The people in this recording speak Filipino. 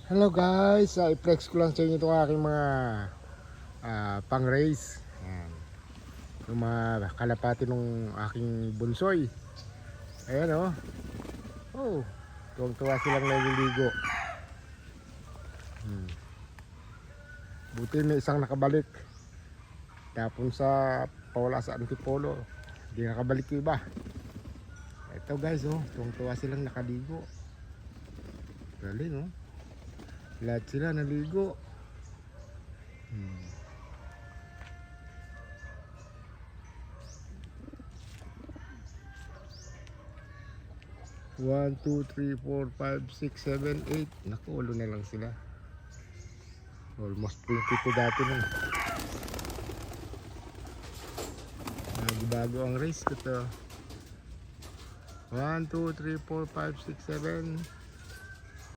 Hello guys, i-flex ko lang sa inyo itong aking mga pang race. Ayan. Yung mga kalapati ng aking bunsoy. Ayan o. Oh, tuwang-tuwa silang naliligo. Buti may isang nakabalik. Tapon sa pawala sa antipolo. Hindi nakabalik yung iba. Ito guys oh, tuwang-tuwa silang nakaligo. Galing oh. Lahat sila naligo. 1, 2, 3, 4, 5, 6, 7, 8. Naku, ulo na lang sila. Almost 22 dati nun. Bago ang race ko to. 1, 2, 3, 4, 5, 6, 7.